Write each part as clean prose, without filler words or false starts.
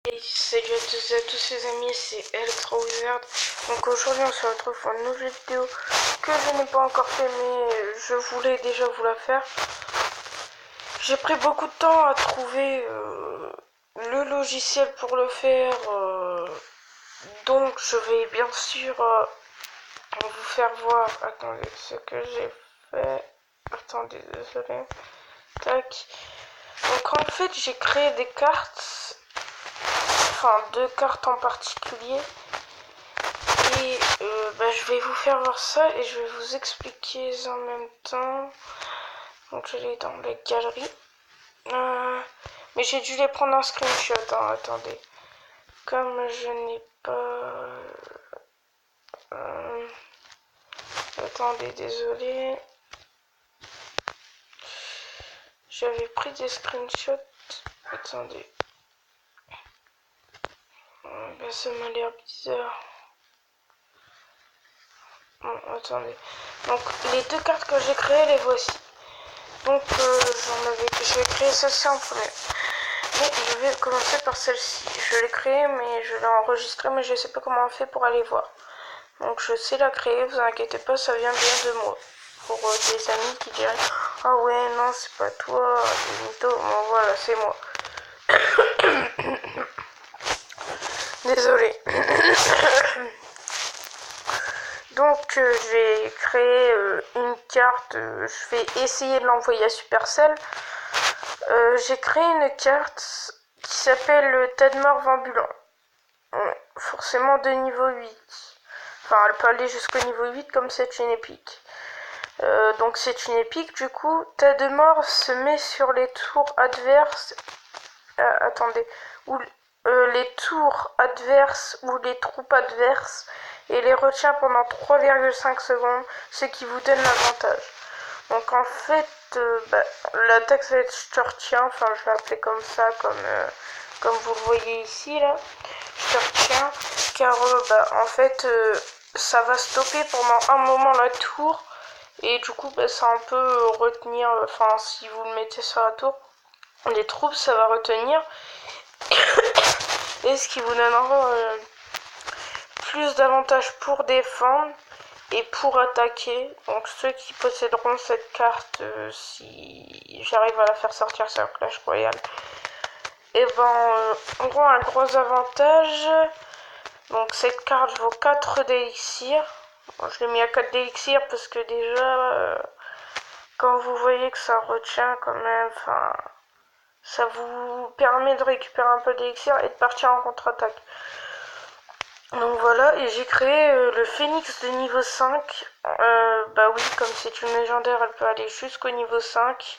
Et salut à tous et à tous les amis, c'est Electro Wizard. Donc aujourd'hui on se retrouve pour une nouvelle vidéo que je n'ai pas encore fait mais je voulais déjà vous la faire. J'ai pris beaucoup de temps à trouver le logiciel pour le faire. Donc je vais bien sûr vous faire voir. Attendez, ce que j'ai fait. Attendez, désolé. Tac. Donc en fait j'ai créé des cartes. Enfin, deux cartes en particulier. Et je vais vous faire voir ça et je vais vous expliquer en même temps. Donc je l'ai dans la galerie. Mais j'ai dû les prendre en screenshot. Hein, attendez. Comme je n'ai pas... attendez, désolé. J'avais pris des screenshots. Attendez. Ça m'a l'air bizarre. Bon, attendez. Donc les deux cartes que j'ai créées, les voici. Donc je vais créer celle-ci en premier. Mais je vais commencer par celle-ci. Je l'ai créée mais je l'ai enregistrée mais je ne sais pas comment on fait pour aller voir. Donc je sais la créer, vous inquiétez pas, ça vient bien de moi. Pour des amis qui diraient ah ouais non c'est pas toi, mytho. Bon voilà c'est moi. Désolé. Donc j'ai créé une carte, je vais essayer de l'envoyer à Supercell. J'ai créé une carte qui s'appelle le tas de morts ambulant. Forcément de niveau 8. Enfin elle peut aller jusqu'au niveau 8 comme c'est une épique. Donc c'est une épique du coup. Tas de morts se met sur les tours adverses. Attendez. Ou les tours adverses ou les troupes adverses et les retient pendant 3,5 secondes, ce qui vous donne l'avantage. Donc en fait, l'attaque ça va être je te retiens, enfin je vais l'appeler comme ça, comme vous le voyez ici là, je te retiens, car en fait ça va stopper pendant un moment la tour, et du coup ça un peu retenir, enfin si vous le mettez sur la tour, les troupes ça va retenir, et ce qui vous donnera plus d'avantages pour défendre et pour attaquer. Donc ceux qui posséderont cette carte, si j'arrive à la faire sortir sur Clash Royale, et auront un gros avantage. Donc cette carte vaut 4 d'élixirs. Bon, je l'ai mis à 4 d'élixirs parce que déjà, quand vous voyez que ça retient quand même, enfin, ça vous permet de récupérer un peu d'élixir et de partir en contre-attaque. Donc voilà, et j'ai créé le phénix de niveau 5. Bah oui, comme c'est une légendaire, elle peut aller jusqu'au niveau 5.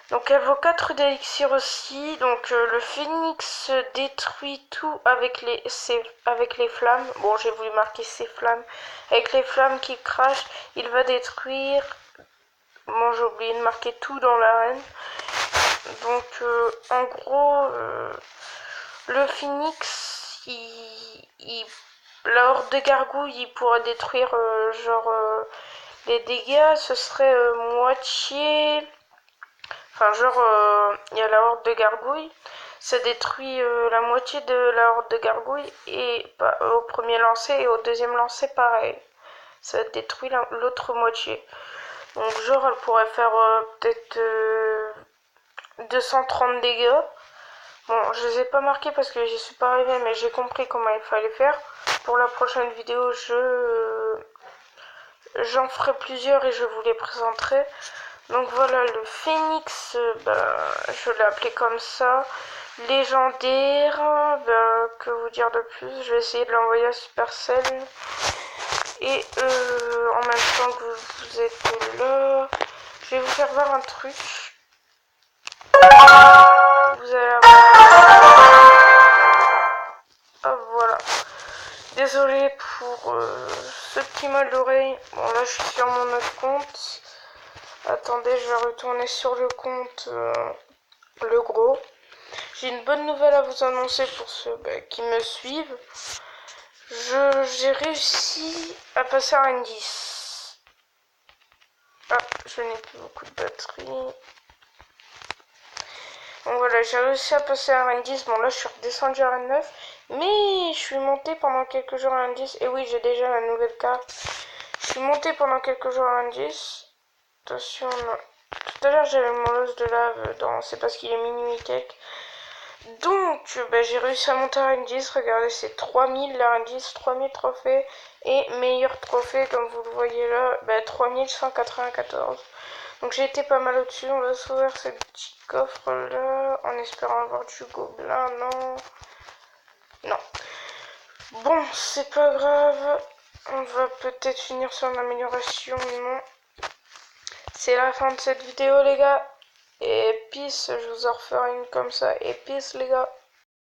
Donc elle vaut 4 d'élixir aussi. Donc le phénix détruit tout avec les flammes. Bon, j'ai voulu marquer ses flammes. Avec les flammes qui crachent, il va détruire... Bon, j'ai oublié de marquer tout dans l'arène. Donc en gros, le phénix... la horde de gargouilles, il pourra détruire les dégâts, ce serait moitié. Enfin, il y a la horde de gargouilles, ça détruit la moitié de la horde de gargouilles, et au premier lancer et au deuxième lancer, pareil. Ça détruit l'autre moitié. Donc, elle pourrait faire peut-être 230 dégâts. Bon, je les ai pas marqués parce que j'y suis pas arrivée, mais j'ai compris comment il fallait faire. Pour la prochaine vidéo, j'en ferai plusieurs et je vous les présenterai. Donc voilà, le phénix, je l'ai appelé comme ça. Légendaire, que vous dire de plus? Je vais essayer de l'envoyer à Supercell. Et en même temps que vous êtes là, je vais vous faire voir un truc. Vous allez avoir... Ah, voilà. Désolé pour ce petit mal d'oreille. Bon, là, je suis sur mon autre compte. Attendez, je vais retourner sur le compte, le gros. J'ai une bonne nouvelle à vous annoncer pour ceux qui me suivent. J'ai réussi à passer à un 10. Ah, je n'ai plus beaucoup de batterie. Donc voilà, j'ai réussi à passer à RN 10. Bon là je suis redescendu à RN 9. Mais je suis monté pendant quelques jours à RN 10. Et oui, j'ai déjà la nouvelle carte. Je suis monté pendant quelques jours à RN 10. Attention, non. Tout à l'heure j'avais mon los de lave dans... C'est parce qu'il est minuit cake. Donc bah, j'ai réussi à monter à RN 10. Regardez, c'est 3000 la RN 10, 3000 trophées. Et meilleur trophée, comme vous le voyez là, bah, 3194. Donc j'ai été pas mal au-dessus. On va s'ouvrir ce petit coffre là en espérant avoir du gobelin. Non. Non. Bon, c'est pas grave. On va peut-être finir sur l'amélioration. Non. C'est la fin de cette vidéo les gars. Et peace, je vous en referai une comme ça. Et peace les gars.